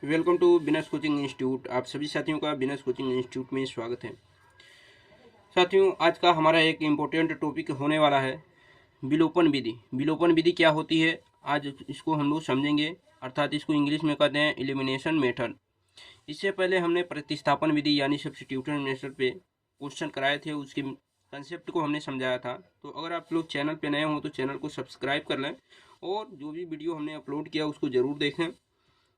Welcome to बिनर्स coaching institute. आप सभी साथियों का बिनर्स कोचिंग इंस्टीट्यूट में स्वागत है। साथियों, आज का हमारा एक इम्पोर्टेंट टॉपिक होने वाला है विलोपन विधि। विलोपन विधि क्या होती है, आज इसको हम लोग समझेंगे। अर्थात इसको इंग्लिश में कहते हैं एलिमिनेशन मेथड। इससे पहले हमने प्रतिस्थापन विधि यानी सब्स्टिट्यूशन मेथड पे क्वेश्चन कराए थे, उसके कंसेप्ट को हमने समझाया था। तो अगर आप लोग चैनल पे नए हो तो चैनल को सब्सक्राइब कर लें और जो भी वीडियो हमने अपलोड किया उसको ज़रूर देखें,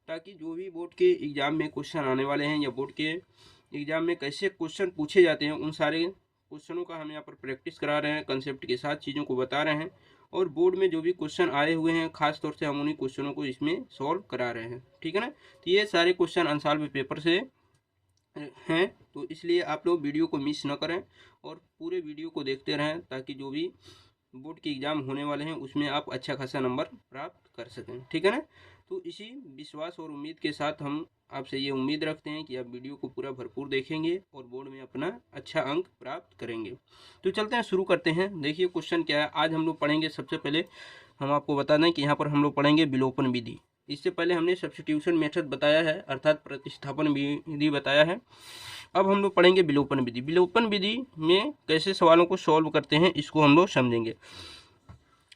ताकि जो भी बोर्ड के एग्ज़ाम में क्वेश्चन आने वाले हैं या बोर्ड के एग्ज़ाम में कैसे क्वेश्चन पूछे जाते हैं, उन सारे क्वेश्चनों का हम यहाँ पर प्रैक्टिस करा रहे हैं, कंसेप्ट के साथ चीज़ों को बता रहे हैं। और बोर्ड में जो भी क्वेश्चन आए हुए हैं, खास तौर से हम उन्हीं क्वेश्चनों को इसमें सॉल्व करा रहे हैं। ठीक है ना। तो ये सारे क्वेश्चन अनसॉल्व पेपर से हैं, तो इसलिए आप लोग वीडियो को मिस न करें और पूरे वीडियो को देखते रहें, ताकि जो भी बोर्ड के एग्ज़ाम होने वाले हैं उसमें आप अच्छा खासा नंबर प्राप्त कर सकें। ठीक है ना। तो इसी विश्वास और उम्मीद के साथ हम आपसे ये उम्मीद रखते हैं कि आप वीडियो को पूरा भरपूर देखेंगे और बोर्ड में अपना अच्छा अंक प्राप्त करेंगे। तो चलते हैं, शुरू करते हैं। देखिए क्वेश्चन क्या है। आज हम लोग पढ़ेंगे, सबसे पहले हम आपको बता दें कि यहाँ पर हम लोग पढ़ेंगे विलोपन विधि। इससे पहले हमने सब्स्टिट्यूशन मेथड बताया है, अर्थात प्रतिस्थापन विधि बताया है। अब हम लोग पढ़ेंगे विलोपन विधि। विलोपन विधि में कैसे सवालों को सॉल्व करते हैं, इसको हम लोग समझेंगे।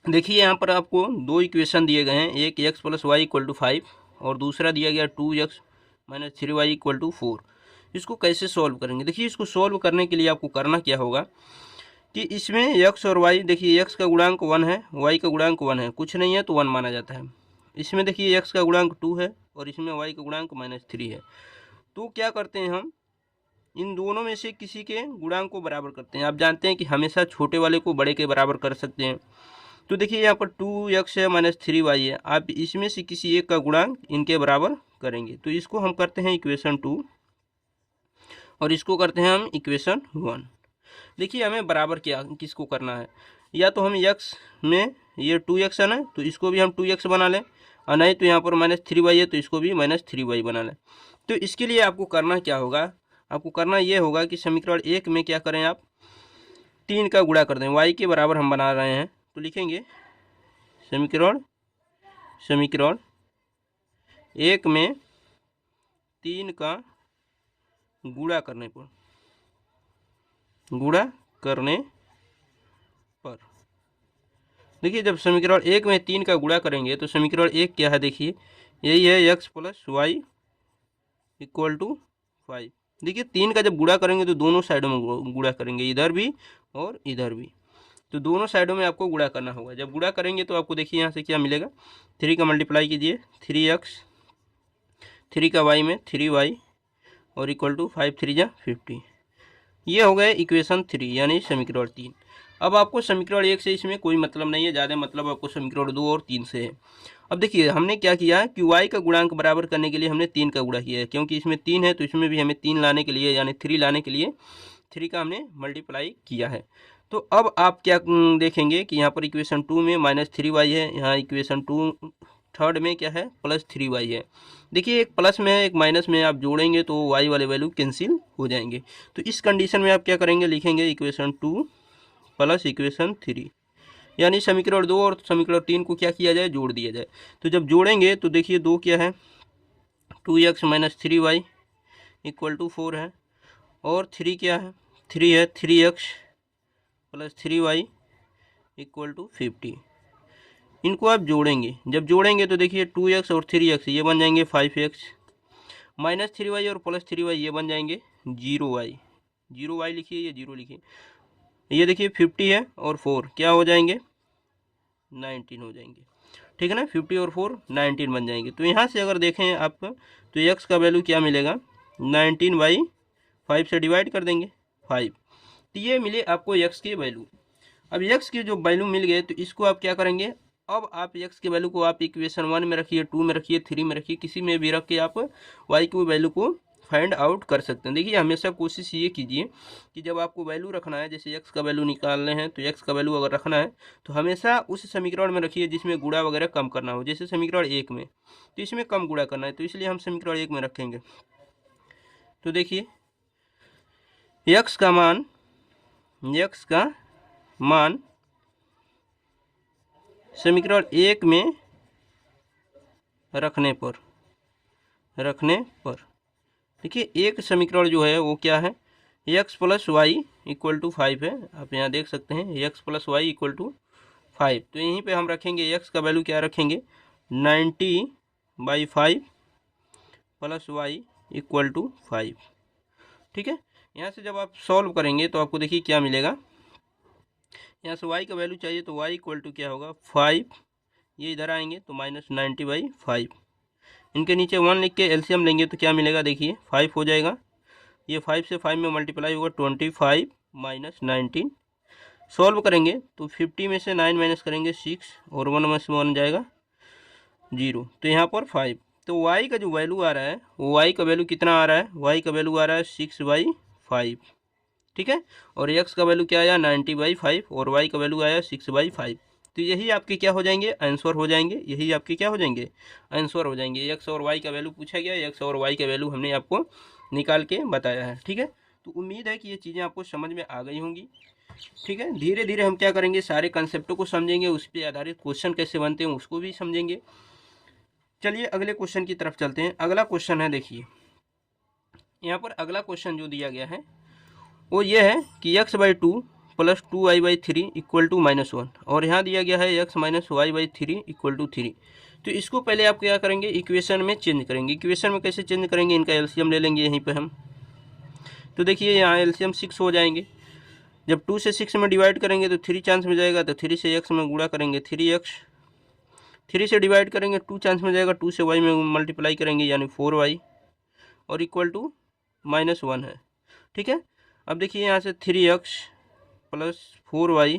देखिए यहाँ पर आपको दो इक्वेशन दिए गए हैं, एक x plus y equal to 5 और दूसरा दिया गया 2x minus 3y equal to 4। इसको कैसे सॉल्व करेंगे। देखिए इसको सॉल्व करने के लिए आपको करना क्या होगा कि इसमें x और y, देखिए x का गुणांक 1 है, y का गुणांक 1 है, कुछ नहीं है तो 1 माना जाता है। इसमें देखिए x का गुणांक 2 है और इसमें y का गुणांक -3 है। तो क्या करते हैं, हम इन दोनों में से किसी के गुणांक को बराबर करते हैं। आप जानते हैं कि हमेशा छोटे वाले को बड़े के बराबर कर सकते हैं। तो देखिए यहाँ पर 2x है माइनस 3y है, आप इसमें से किसी एक का गुणांक इनके बराबर करेंगे। तो इसको हम करते हैं इक्वेशन 2 और इसको करते हैं हम इक्वेशन 1। देखिए हमें बराबर क्या किसको करना है, या तो हम x में ये 2x है ना, तो इसको भी हम 2x बना लें, और नहीं तो यहाँ पर -3y है तो इसको भी -3y बना लें। तो इसके लिए आपको करना क्या होगा, आपको करना ये होगा कि समीकरण 1 में क्या करें, आप 3 का गुणा कर दें। y के बराबर हम बना रहे हैं, तो लिखेंगे समीकरण 1 में 3 का गुणा करने पर देखिए जब समीकरण 1 में 3 का गुणा करेंगे तो समीकरण 1 क्या है, देखिए यही है x plus y equal to 5। देखिए 3 का जब गुणा करेंगे तो दोनों साइडों में गुणा करेंगे, इधर भी और इधर भी, तो दोनों साइडों में आपको गुणा करना होगा। जब गुणा करेंगे तो आपको देखिए यहाँ से क्या मिलेगा, 3 का मल्टीप्लाई कीजिए 3x, 3 का y में 3y और इक्वल टू 5 3 जा 50। ये हो गए इक्वेशन 3 यानी समीकरण 3। अब आपको समीकरण 1 से इसमें कोई मतलब नहीं है, ज़्यादा मतलब आपको समीकरण 2 और 3 से है। अब देखिए हमने क्या किया कि y का गुणांक बराबर करने के लिए हमने 3 का गुणा किया है, क्योंकि इसमें 3 है तो इसमें भी हमें 3 लाने के लिए यानी 3 लाने के लिए 3 का हमने मल्टीप्लाई किया है। तो अब आप क्या देखेंगे कि यहाँ पर इक्वेशन 2 में -3y है, यहाँ इक्वेशन 2 थर्ड में क्या है +3y है। देखिए एक प्लस में है एक माइनस में, आप जोड़ेंगे तो y वाले वैल्यू कैंसिल हो जाएंगे। तो इस कंडीशन में आप क्या करेंगे, लिखेंगे इक्वेशन 2 प्लस इक्वेशन 3, यानी समीकरण 2 और समीकरण 3 को क्या किया जाए, जोड़ दिया जाए। तो जब जोड़ेंगे तो देखिए 2 क्या है 2x minus 3y equal to 4 है, और 3 क्या है 3 है 3x plus 3y equal to 50। इनको आप जोड़ेंगे, जब जोड़ेंगे तो देखिए 2x और 3x ये बन जाएंगे 5x, -3y और +3y ये बन जाएंगे 0y। 0y लिखिए, ये 0 लिखिए। ये देखिए 50 है और 4 क्या हो जाएंगे 19 हो जाएंगे। ठीक है ना, 50 और 4 19 बन जाएंगे। तो यहाँ से अगर देखें आप तो x का वैल्यू क्या मिलेगा, 19/5 से डिवाइड कर देंगे 5, तो ये मिले आपको x की वैल्यू। अब x की जो वैल्यू मिल गए तो इसको आप क्या करेंगे, अब आप x की वैल्यू को आप इक्वेशन 1 में रखिए, 2 में रखिए, 3 में रखिए, किसी में भी रख के आप y की वैल्यू को फाइंड आउट कर सकते हैं। देखिए हमेशा कोशिश ये कीजिए कि जब आपको वैल्यू रखना है, जैसे x का वैल्यू निकालने हैं तो x का वैल्यू अगर रखना है तो हमेशा उस समीकरण में रखिए जिसमें गुणा वगैरह कम करना हो। जैसे समीकरण 1 में तो इसमें कम गुणा करना है, तो इसलिए हम समीकरण 1 में रखेंगे। तो देखिए x का मान समीकरण 1 में रखने पर रखने पर। देखिए एक समीकरण जो है वो क्या है, x plus y equal to 5 है। आप यहाँ देख सकते हैं x plus y equal to 5। तो यहीं पे हम रखेंगे x का वैल्यू क्या रखेंगे, 90/5 प्लस वाई इक्वल टू 5। ठीक है, यहाँ से जब आप सॉल्व करेंगे तो आपको देखिए क्या मिलेगा। यहाँ से y का वैल्यू चाहिए तो y इक्वल टू क्या होगा 5, ये इधर आएंगे तो -90/5। इनके नीचे 1 लिख के एलसीएम लेंगे तो क्या मिलेगा, देखिए 5 हो जाएगा। ये 5 से 5 में मल्टीप्लाई होगा 25 माइनस 19। सॉल्व करेंगे तो 50 में से 9 माइनस करेंगे 6 और 1 में से 1 जाएगा 0, तो यहाँ पर 5। तो y का जो वैल्यू आ रहा है वो y का वैल्यू कितना आ रहा है, y का वैल्यू आ रहा है 6/5। ठीक है, और x का वैल्यू क्या आया 90/5 और y का वैल्यू आया 6/5। तो यही आपके क्या हो जाएंगे, आंसर हो जाएंगे। यही आपके क्या हो जाएंगे, आंसर हो जाएंगे। x और y का वैल्यू पूछा गया, x और y का वैल्यू हमने आपको निकाल के बताया है। ठीक है, तो उम्मीद है कि ये चीज़ें आपको समझ में आ गई होंगी। ठीक है, धीरे धीरे हम क्या करेंगे, सारे कंसेप्टों को समझेंगे, उस पर आधारित क्वेश्चन कैसे बनते हैं उसको भी समझेंगे। चलिए अगले क्वेश्चन की तरफ चलते हैं। अगला क्वेश्चन है, देखिए यहाँ पर अगला क्वेश्चन जो दिया गया है वो ये है कि x/2 plus 2y/3 equal to -1, और यहाँ दिया गया है x minus y/3 equal to 3। तो इसको पहले आप क्या करेंगे, इक्वेशन में चेंज करेंगे। इक्वेशन में कैसे चेंज करेंगे, इनका एलसीएम ले लेंगे यहीं पे हम। तो देखिए यहाँ एलसीएम 6 हो जाएंगे। जब 2 से 6 में डिवाइड करेंगे तो 3 चांस में जाएगा, तो 3 से x में गुणा करेंगे 3x। 3 से डिवाइड करेंगे 2 चांस में जाएगा, 2 से y में मल्टीप्लाई करेंगे यानी 4y और इक्वल टू -1 है। ठीक है, अब देखिए यहाँ से 3x प्लस 4y,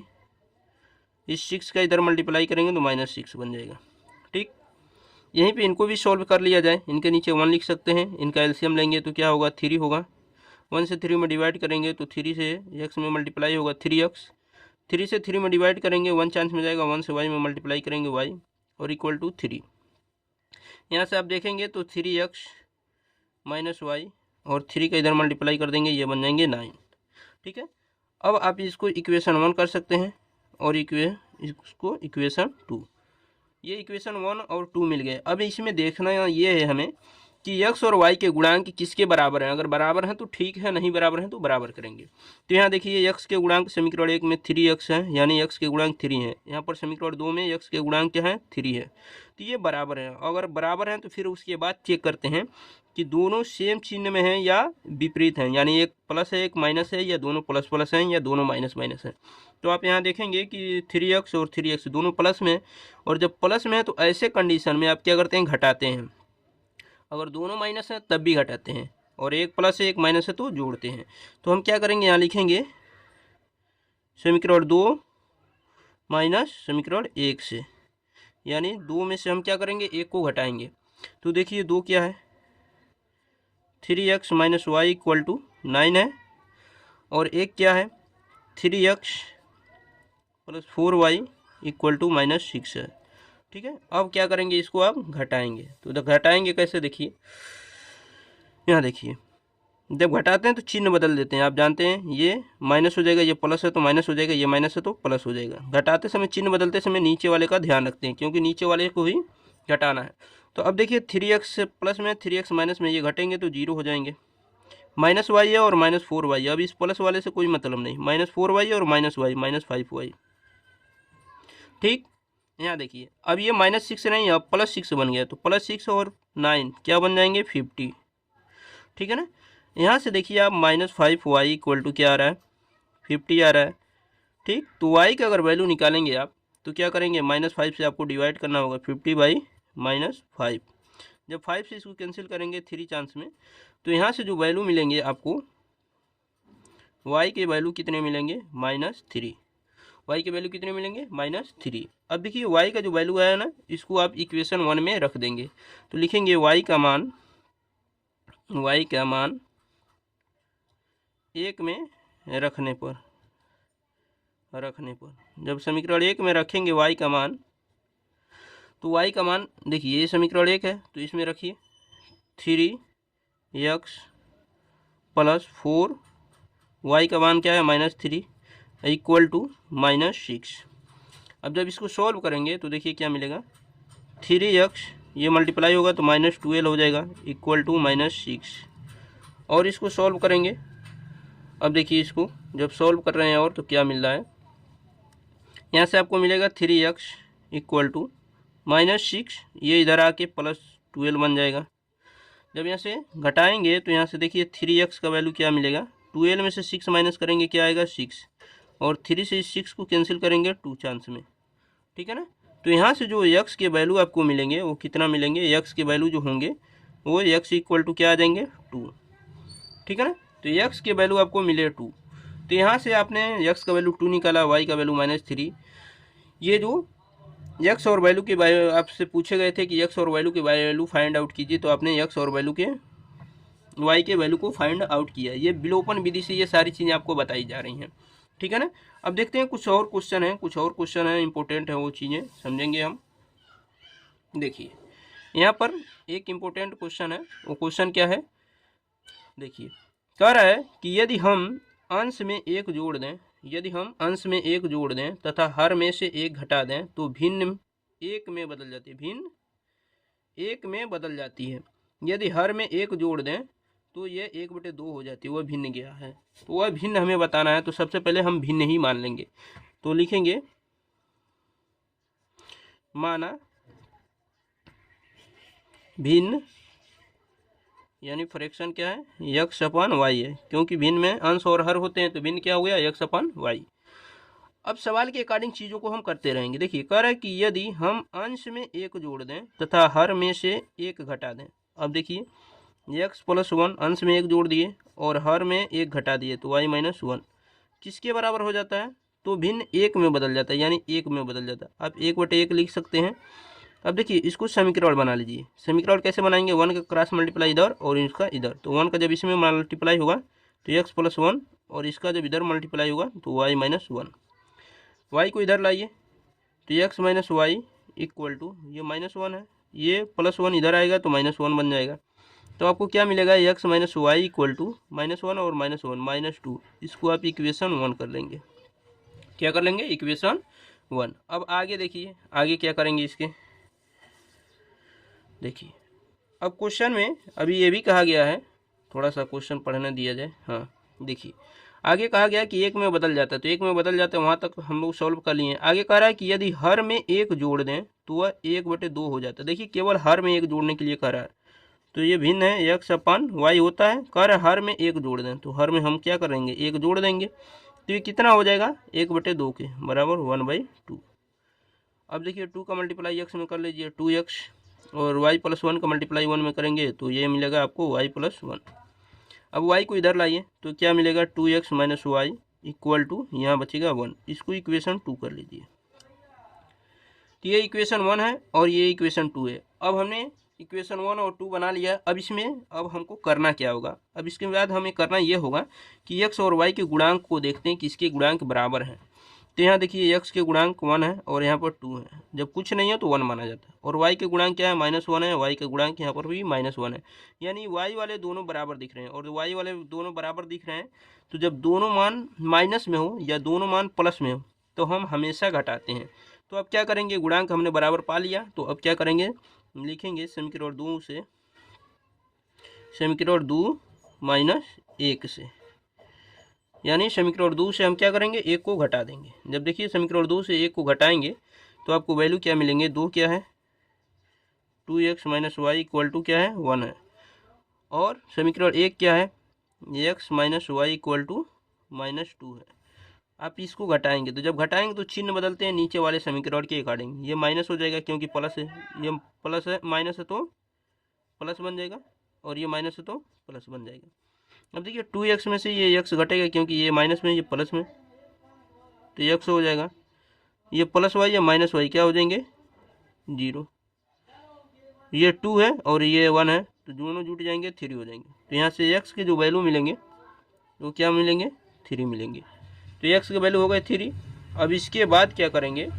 इस 6 का इधर मल्टीप्लाई करेंगे तो -6 बन जाएगा। ठीक, यहीं पे इनको भी सॉल्व कर लिया जाए। इनके नीचे 1 लिख सकते हैं, इनका एलसीएम लेंगे तो क्या होगा 3 होगा। 1 से 3 में डिवाइड करेंगे तो 3 से x में मल्टीप्लाई होगा 3x। 3 से 3 में डिवाइड करेंगे 1 चांस में जाएगा, 1 से y में मल्टीप्लाई करेंगे y और इक्वल टू 3। यहाँ से आप देखेंगे तो 3x माइनस वाई और 3 का इधर मल्टीप्लाई कर देंगे, ये बन जाएंगे 9। ठीक है, अब आप इसको इक्वेशन 1 कर सकते हैं और इसको इक्वेशन 2। ये इक्वेशन 1 और 2 मिल गए। अब इसमें देखना ये है हमें कि x और y के गुणांक किसके बराबर हैं। अगर बराबर हैं तो ठीक है, नहीं बराबर हैं तो बराबर करेंगे। तो यहाँ देखिए x के गुणांक समीकरण 1 में 3x है, यानी x के गुणांक 3 है। यहाँ पर समीकरण 2 में x के गुणांक क्या है 3 है, तो ये बराबर है। अगर बराबर हैं तो फिर उसके बाद चेक करते हैं कि दोनों सेम चिन्ह में हैं या विपरीत हैं, यानी एक प्लस है एक माइनस है, या दोनों प्लस प्लस हैं या दोनों माइनस माइनस है। तो आप यहाँ देखेंगे कि 3x और 3x दोनों प्लस में, और जब प्लस में है तो ऐसे कंडीशन में आप क्या करते हैं, घटाते हैं। अगर दोनों माइनस है तब भी घटाते हैं, और एक प्लस है एक माइनस है तो जोड़ते हैं। तो हम क्या करेंगे, यहाँ लिखेंगे समीकरण 2 माइनस समीकरण 1 से, यानी 2 में से हम क्या करेंगे, 1 को घटाएंगे। तो देखिए 2 क्या है 3x minus y equal to 9 है, और 1 क्या है 3x plus 4y equal to -6 है। ठीक है, अब क्या करेंगे, इसको आप घटाएंगे। तो घटाएंगे कैसे, देखिए यहाँ देखिए, जब घटाते हैं तो चिन्ह बदल देते हैं। आप जानते हैं ये माइनस हो जाएगा, ये प्लस है तो माइनस हो जाएगा, ये माइनस है तो प्लस हो जाएगा। घटाते समय चिन्ह बदलते समय नीचे वाले का ध्यान रखते हैं, क्योंकि नीचे वाले को ही घटाना है। तो अब देखिए 3x प्लस में 3x माइनस में ये घटेंगे तो 0 हो जाएंगे। -y है और -4y। अब इस प्लस वाले से कोई मतलब नहीं, -4y और -y -5y। ठीक, यहाँ देखिए अब ये -6 नहीं, अब +6 बन गया, तो +6 और 9 क्या बन जाएंगे 50। ठीक है ना, यहाँ से देखिए आप -5y इक्वल टू क्या आ रहा है 50 आ रहा है। ठीक, तो y का अगर वैल्यू निकालेंगे आप तो क्या करेंगे, -5 से आपको डिवाइड करना होगा 50/-5। जब 5 से इसको कैंसिल करेंगे 3 चांस में, तो यहाँ से जो वैल्यू मिलेंगे आपको y के वैल्यू कितने मिलेंगे -3। y के वैल्यू कितने मिलेंगे -3। अब देखिए y का जो वैल्यू आया ना, इसको आप इक्वेशन 1 में रख देंगे। तो लिखेंगे y का मान 1 में रखने पर जब समीकरण 1 में रखेंगे y का मान, तो y का मान देखिए ये समीकरण 1 है तो इसमें रखिए 3x प्लस 4, y का मान क्या है -3 इक्वल टू -6। अब जब इसको सॉल्व करेंगे तो देखिए क्या मिलेगा 3x ये मल्टीप्लाई होगा तो -12 हो जाएगा इक्वल टू -6। और इसको सॉल्व करेंगे। अब देखिए इसको जब सॉल्व कर रहे हैं और तो क्या मिल रहा है, यहाँ से आपको मिलेगा 3x इक्वल टू -6, ये इधर आके +12 बन जाएगा। जब यहाँ से घटाएंगे तो यहाँ से देखिए 3x का वैल्यू क्या मिलेगा, 12 में से 6 माइनस करेंगे क्या आएगा 6, और 3 से 6 को कैंसिल करेंगे 2 चांस में, ठीक है ना। तो यहाँ से जो x के वैल्यू आपको मिलेंगे वो कितना मिलेंगे, x के वैल्यू जो होंगे वो x इक्वल टू क्या आ जाएंगे 2, ठीक है ना। तो x के वैल्यू आपको मिले 2, तो यहाँ से आपने x का वैल्यू 2 निकाला, y का वैल्यू -3। ये जो x और वैल्यू के वैल्यू आपसे पूछे गए थे कि x और वैल्यू के वैल्यू फाइंड आउट कीजिए, तो आपने x और वैल्यू के y के वैल्यू को फाइंड आउट किया। ये विलोपन विधि से ये सारी चीज़ें आपको बताई जा रही हैं, ठीक है ना। अब देखते हैं कुछ और क्वेश्चन है, इंपॉर्टेंट है, वो चीज़ें समझेंगे हम। देखिए यहाँ पर एक इम्पोर्टेंट क्वेश्चन है, वो क्वेश्चन क्या है, देखिए कह रहा है कि यदि हम अंश में 1 जोड़ दें तथा हर में से 1 घटा दें तो भिन्न 1 में बदल जाती है। यदि हर में 1 जोड़ दें तो ये 1/2 हो जाती है, वह भिन्न क्या है। तो वह भिन्न हमें बताना है, तो सबसे पहले हम भिन्न ही मान लेंगे। तो लिखेंगे माना भिन्न, यानी फ्रैक्शन क्या है x/y है, क्योंकि भिन्न में अंश और हर होते हैं, तो भिन्न क्या हो गया x/y। अब सवाल के अकॉर्डिंग चीज़ों को हम करते रहेंगे। देखिए कह रहा है कि यदि हम अंश में 1 जोड़ दें तथा हर में से 1 घटा दें। अब देखिए x+1 अंश में 1 जोड़ दिए और हर में 1 घटा दिए तो y-1 किसके बराबर हो जाता है, तो भिन्न 1 में बदल जाता है, यानी 1 में बदल जाता है। आप 1/1 लिख सकते हैं। अब देखिए इसको समीकरण बना लीजिए। समीकरण कैसे बनाएंगे, 1 का क्रॉस मल्टीप्लाई इधर और इसका इधर, तो 1 का जब इसमें मल्टीप्लाई होगा तो x+1 और इसका जब इधर मल्टीप्लाई होगा तो y-1। y को इधर लाइए तो x-y इक्वल टू ये -1 है, ये +1 इधर आएगा तो -1 बन जाएगा। तो आपको क्या मिलेगा x-y इक्वल टू -1 और -1 -2। इसको आप इक्वेशन 1 कर लेंगे। क्या कर लेंगे, इक्वेशन 1। अब आगे देखिए आगे क्या करेंगे इसके। देखिए अब क्वेश्चन में अभी ये भी कहा गया है, थोड़ा सा क्वेश्चन पढ़ने दिया जाए। हाँ देखिए आगे कहा गया कि 1 में बदल जाता है, तो 1 में बदल जाता है, वहाँ तक हम लोग सॉल्व कर लिए। आगे कह रहा है कि यदि हर में 1 जोड़ दें तो वह 1/2 हो जाता है। देखिए केवल हर में 1 जोड़ने के लिए कह रहा है, तो ये भिन्न है x/y होता है। कह रहा है हर में 1 जोड़ दें, तो हर में हम क्या करेंगे 1 जोड़ देंगे, तो ये कितना हो जाएगा 1/2 के बराबर 1/2। अब देखिए 2 का मल्टीप्लाई x में कर लीजिए 2x, और y+1 का मल्टीप्लाई 1 में करेंगे तो ये मिलेगा आपको y+1। अब y को इधर लाइए तो क्या मिलेगा 2x - y इक्वल टू यहाँ बचेगा 1। इसको इक्वेशन 2 कर लीजिए। तो ये इक्वेशन 1 है और ये इक्वेशन 2 है। अब हमने इक्वेशन 1 और 2 बना लिया। अब इसमें अब हमको करना क्या होगा, अब इसके बाद हमें करना ये होगा कि x और y के गुणांक को देखते हैं कि इसके गुणांक बराबर हैं। तो यहाँ देखिए x के गुणांक 1 है और यहाँ पर 2 है, जब कुछ नहीं है तो 1 माना जाता है। और y के गुणांक क्या है -1 है, y के गुणांक यहाँ पर भी -1 है, यानी y वाले दोनों बराबर दिख रहे हैं। और y वाले दोनों बराबर दिख रहे हैं तो जब दोनों मान माइनस में हो या दोनों मान प्लस में हो तो हम हमेशा घटाते हैं। तो अब क्या करेंगे, गुणांक हमने बराबर पा लिया, तो अब क्या करेंगे, लिखेंगे समीकरण 2 से, समीकरण 2 -1 से, यानी समीकरण 2 से हम क्या करेंगे 1 को घटा देंगे। जब देखिए समीकरण 2 से 1 को घटाएंगे तो आपको वैल्यू क्या मिलेंगे, 2 क्या है 2x - y इक्वल टू क्या है 1 है, और समीकरण 1 क्या है x - y इक्वल टू -2 है। आप इसको घटाएंगे तो जब घटाएंगे तो चिन्ह बदलते हैं नीचे वाले समीकरण के अकॉर्डिंग। ये माइनस हो जाएगा क्योंकि प्लस है, ये प्लस है, माइनस है तो प्लस बन जाएगा, और ये माइनस है तो प्लस बन जाएगा। अब देखिए 2x में से ये x घटेगा क्योंकि ये माइनस में ये प्लस में, तो x हो जाएगा, ये प्लस y या माइनस y क्या हो जाएंगे 0। ये 2 है और ये 1 है तो दोनों जुट जाएंगे 3 हो जाएंगे। तो यहाँ से x के जो वैल्यू मिलेंगे वो क्या मिलेंगे 3 मिलेंगे। तो x के वैल्यू हो गए 3। अब इसके बाद क्या करेंगे,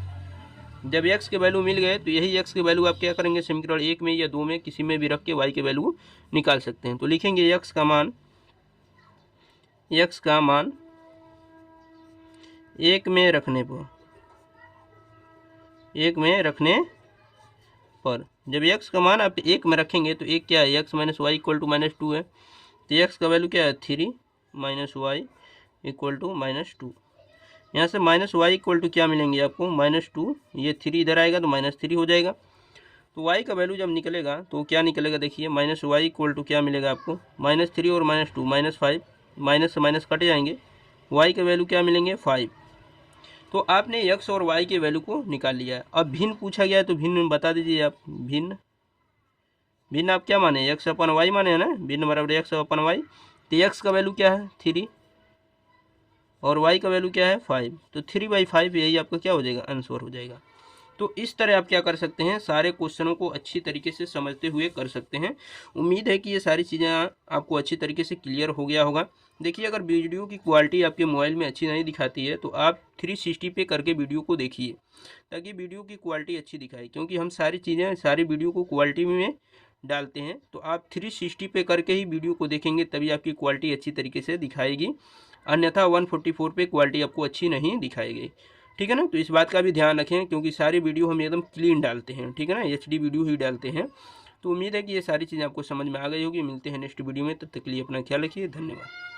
जब x के वैल्यू मिल गए तो यही x के वैल्यू आप क्या करेंगे समीकरण 1 में या 2 में किसी में भी रख के y के वैल्यू निकाल सकते हैं। तो लिखेंगे x का मान 1 में रखने पर जब एक्स का मान आप 1 में रखेंगे तो एक क्या है, x minus y equal to -2 है, तो एक्स का वैल्यू क्या है 3 माइनस वाई इक्वल टू -2। यहाँ से माइनस वाई इक्वल टू क्या मिलेंगे आपको -2, ये 3 इधर आएगा तो -3 हो जाएगा। तो वाई का वैल्यू जब निकलेगा तो क्या निकलेगा, देखिए माइनस वाई इक्वल टू क्या मिलेगा आपको, -3 और -2 -5, माइनस से माइनस कट जाएंगे, वाई के वैल्यू क्या मिलेंगे 5। तो आपने एक्स और वाई के वैल्यू को निकाल लिया है। अब भिन्न पूछा गया है तो भिन्न में बता दीजिए आप। भिन्न भिन्न आप क्या माने, एक्स अपन वाई माने है ना, भिन्न बराबर एक्स अपन वाई। तो एक्स का वैल्यू क्या है 3 और वाई का वैल्यू क्या है 5, तो 3/5 यही आपका क्या हो जाएगा, आंसर हो जाएगा। तो इस तरह आप क्या कर सकते हैं, सारे क्वेश्चनों को अच्छी तरीके से समझते हुए कर सकते हैं। उम्मीद है कि ये सारी चीज़ें आपको अच्छी तरीके से क्लियर हो गया होगा। देखिए अगर वीडियो की क्वालिटी आपके मोबाइल में अच्छी नहीं दिखाती है तो आप 360 पे करके वीडियो को देखिए, ताकि वीडियो की क्वालिटी अच्छी दिखाए, क्योंकि हम सारी चीज़ें सारी वीडियो को क्वालिटी में डालते हैं। तो आप 360 पे करके ही वीडियो को देखेंगे तभी आपकी क्वालिटी अच्छी तरीके से दिखाएगी, अन्यथा 144 पे क्वालिटी आपको अच्छी नहीं दिखाएगी। ठीक है ना, तो इस बात का भी ध्यान रखें, क्योंकि सारी वीडियो हम एकदम क्लीन डालते हैं, ठीक है ना, HD वीडियो ही डालते हैं। तो उम्मीद है कि ये सारी चीज़ें आपको समझ में आ गई होगी। मिलते हैं नेक्स्ट वीडियो में, तब तक के लिए अपना ख्याल रखिए, धन्यवाद।